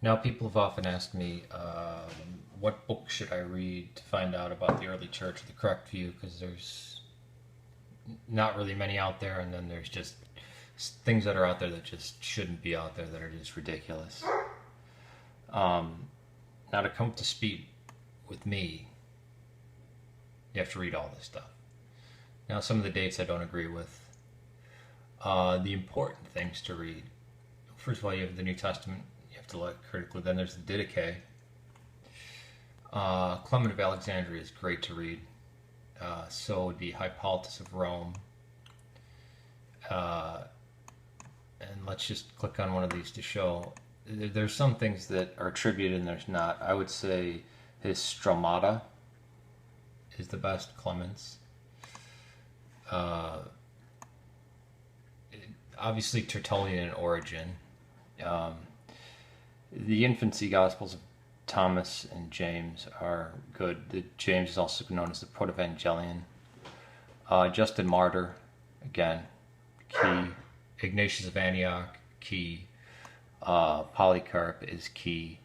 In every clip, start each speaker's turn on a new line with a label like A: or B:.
A: Now, people have often asked me, what book should I read to find out about the early church, the correct view, because there's not really many out there, and then there's just things that are out there that just shouldn't be out there that are just ridiculous. Now, to come up to speed with me, you have to read all this stuff. Now, some of the dates I don't agree with. The important things to read. First of all, you have the New Testament. You have to look critically. Then there's the Didache. Clement of Alexandria is great to read. So would be Hippolytus of Rome. And let's just click on one of these to show. There's some things that are attributed and there's not. I would say his Stromata is the best, Clement's. Obviously, Tertullian and Origen. The infancy Gospels of Thomas and James are good. James is also known as the Protevangelion. Justin Martyr, again, key. Ignatius of Antioch, key. Polycarp is key.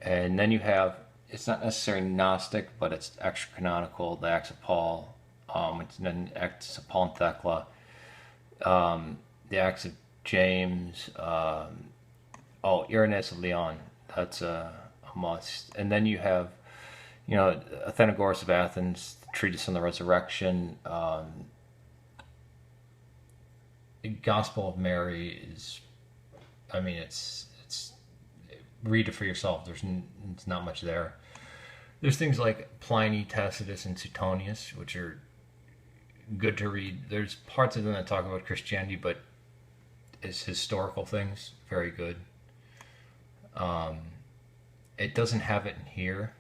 A: And then you have, it's not necessarily Gnostic, but it's extra canonical, the Acts of Paul, it's then Acts of Paul and Thecla, the Acts of James, Irenaeus of Lyon, that's a must. And then you have, Athenagoras of Athens, the Treatise on the Resurrection, Gospel of Mary is, it's read it for yourself. It's not much there. There's things like Pliny, Tacitus, and Suetonius, which are good to read. There's parts of them that talk about Christianity, but as historical things, very good. It doesn't have it in here,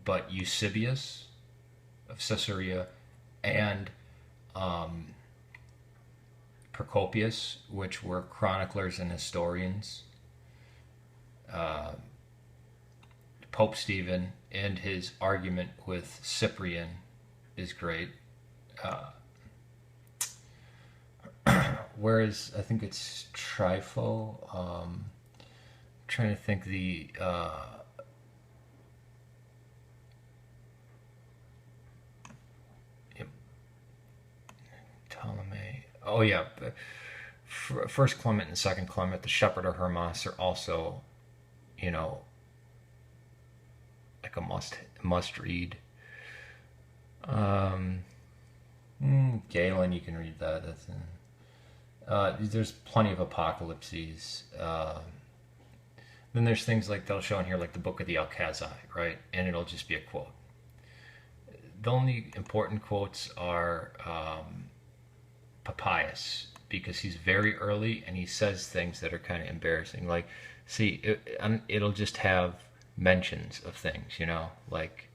A: but Eusebius of Caesarea and Procopius, which were chroniclers and historians, Pope Stephen, and his argument with Cyprian is great. Whereas I think it's Trifo. I'm trying to think Ptolemy. Oh yeah, First Clement and Second Clement, the Shepherd of Hermas, are also, you know, like a must read. Um, Galen, you can read that. There's plenty of apocalypses. Then there's things like they'll show in here, like the Book of the Alcazar, right? And it'll just be a quote. The only important quotes are Papias, because he's very early and he says things that are kind of embarrassing. Like, see, it'll just have mentions of things, like,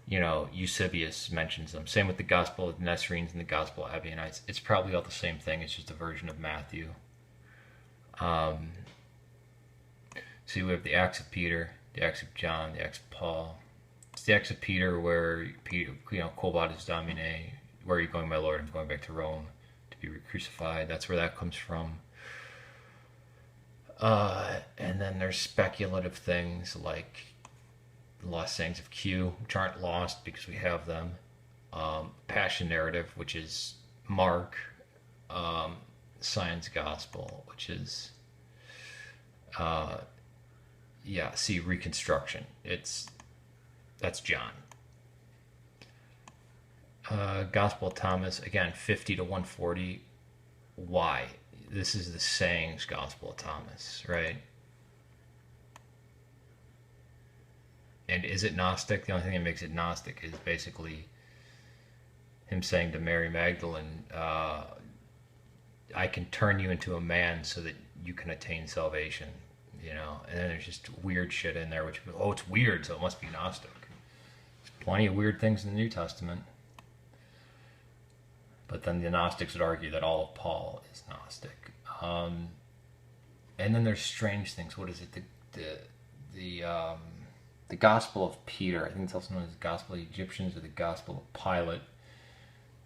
A: Eusebius mentions them. Same with the Gospel of the Nessenes and the Gospel of Abionites. It's probably all the same thing. It's just a version of Matthew. See, we have the Acts of Peter, the Acts of John, the Acts of Paul. It's the Acts of Peter where Peter, Quo Vadis Domine, where are you going, my Lord? I'm going back to Rome to be crucified. That's where that comes from. And then there's speculative things like the lost sayings of Q, which aren't lost because we have them. Passion narrative, which is Mark. Science gospel, which is, see, reconstruction. That's John. Gospel of Thomas, again, 50 to 140. Why? This is the sayings Gospel of Thomas, right? And is it Gnostic? The only thing that makes it Gnostic is basically him saying to Mary Magdalene, I can turn you into a man so that you can attain salvation, And then there's just weird shit in there, which, it's weird, so it must be Gnostic. There's plenty of weird things in the New Testament. But then the Gnostics would argue that all of Paul is Gnostic. And then there's strange things. What is it? The Gospel of Peter. I think it's also known as the Gospel of the Egyptians or the Gospel of Pilate.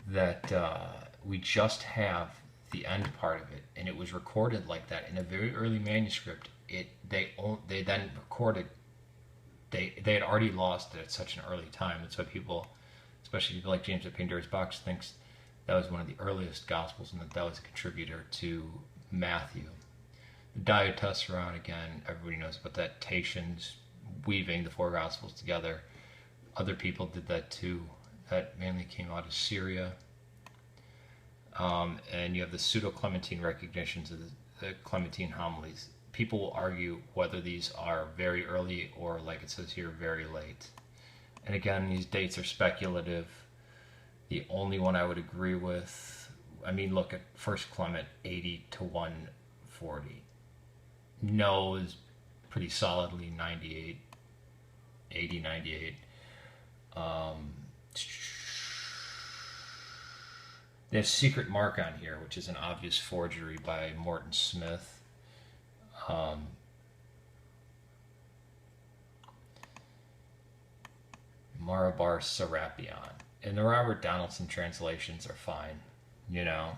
A: That we just have the end part of it, and it was recorded like that in a very early manuscript they then recorded. They had already lost it at such an early time. That's why people, especially people like James at Pandora's Box, thinks that was one of the earliest Gospels and that was a contributor to Matthew. The Diatessaron, again, everybody knows about that. Tatians weaving the four Gospels together. Other people did that too. That mainly came out of Syria. And you have the pseudo-Clementine recognitions of the Clementine homilies. People will argue whether these are very early or, like it says here, very late. And again, these dates are speculative. The only one I would agree with, I mean, look at First Clement, 80 to 140. No is pretty solidly 98, 80, 98. They have Secret Mark on here, which is an obvious forgery by Morton Smith. Marabar Serapion. And the Robert Donaldson translations are fine, you know.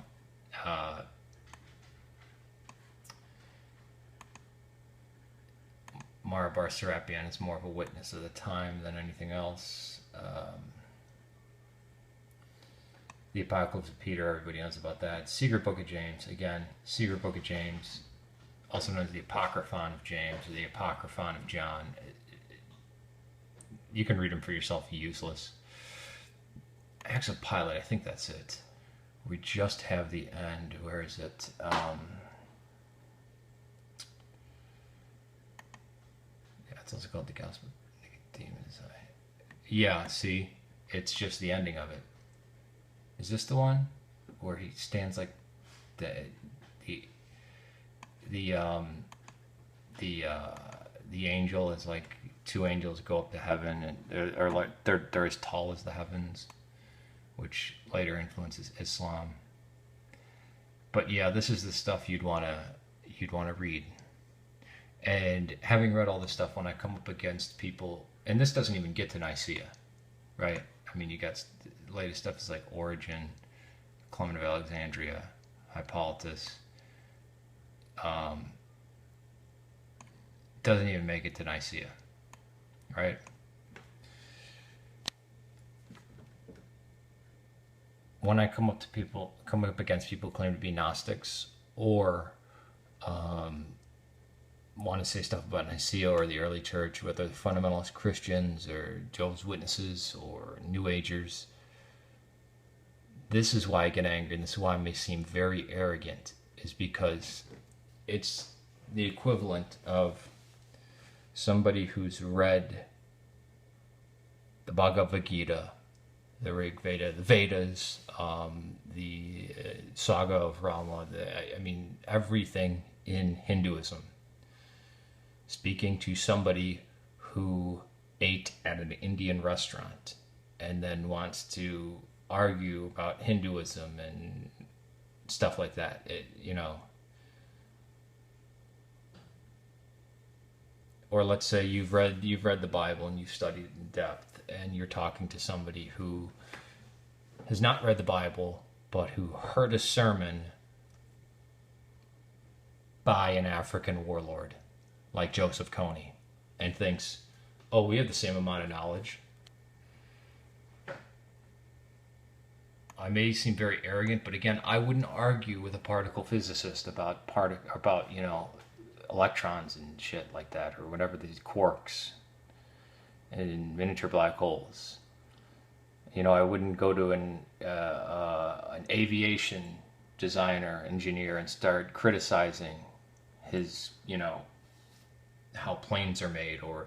A: Marabar Serapion is more of a witness of the time than anything else. The Apocalypse of Peter, everybody knows about that. Secret Book of James, again, Secret Book of James, also known as the Apocryphon of James or the Apocryphon of John. You can read them for yourself, useless. Exopilot, I think that's it. We just have the end. Where is it? Yeah, it's also called the Gospel of Nicodemus. Yeah, see? It's just the ending of it. Is this the one where he stands like the angel is like two angels go up to heaven and they're like they're as tall as the heavens, which later influences Islam. But yeah, this is the stuff you'd wanna read. And having read all this stuff, when I come up against people, and this doesn't even get to Nicaea, right? I mean, you got the latest stuff is like Origen, Clement of Alexandria, Hippolytus. Doesn't even make it to Nicaea, right? When I come up against people who claim to be Gnostics or want to say stuff about Nicaea or the early church, whether they're fundamentalist Christians or Jehovah's Witnesses or New Agers, this is why I get angry, and this is why I may seem very arrogant, is because it's the equivalent of somebody who's read the Bhagavad Gita, the Rig Veda, the Vedas, the Saga of Rama, I mean, everything in Hinduism. Speaking to somebody who ate at an Indian restaurant and then wants to argue about Hinduism and stuff like that, you know. Or let's say you've read the Bible and you've studied it in depth, and you're talking to somebody who has not read the Bible, but who heard a sermon by an African warlord like Joseph Kony and thinks, oh, we have the same amount of knowledge. I may seem very arrogant, but again, I wouldn't argue with a particle physicist about you know, electrons and shit like that, or whatever, these quarks and miniature black holes. You know, I wouldn't go to an aviation designer, engineer, and start criticizing his, you know, how planes are made, or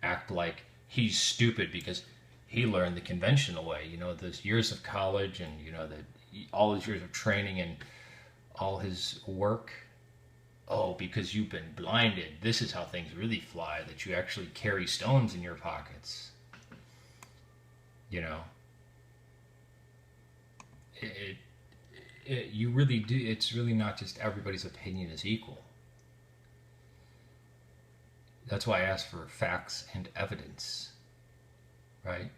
A: act like he's stupid because he learned the conventional way. You know, those years of college and, you know, all his years of training and all his work. Oh, because you've been blinded. This is how things really fly, that you actually carry stones in your pockets. You know, you really do. It's really not just everybody's opinion is equal. That's why I ask for facts and evidence, right?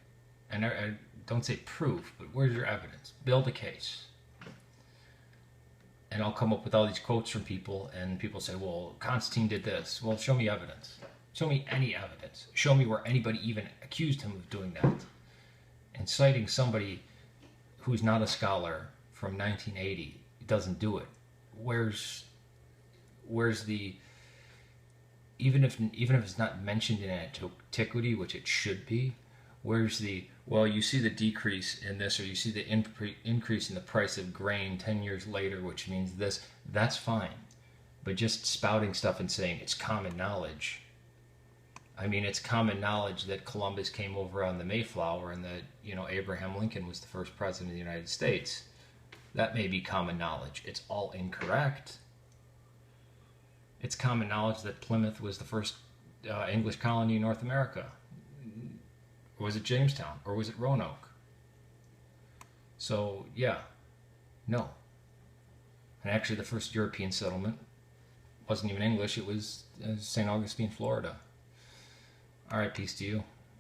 A: And I don't say proof, but where's your evidence? Build a case. And I'll come up with all these quotes from people, and people say, well, Constantine did this. Well, show me evidence. Show me any evidence. Show me where anybody even accused him of doing that. And citing somebody who's not a scholar from 1980 doesn't do it. Where's the, even if it's not mentioned in antiquity, which it should be, where's the, well, you see the decrease in this, or you see the increase in the price of grain 10 years later, which means this, that's fine. But just spouting stuff and saying it's common knowledge. I mean, it's common knowledge that Columbus came over on the Mayflower and that, Abraham Lincoln was the first president of the United States. That may be common knowledge. It's all incorrect. It's common knowledge that Plymouth was the first English colony in North America. Or was it Jamestown? Or was it Roanoke? So, yeah. No. And actually, the first European settlement wasn't even English. It was St. Augustine, Florida. All right, peace to you.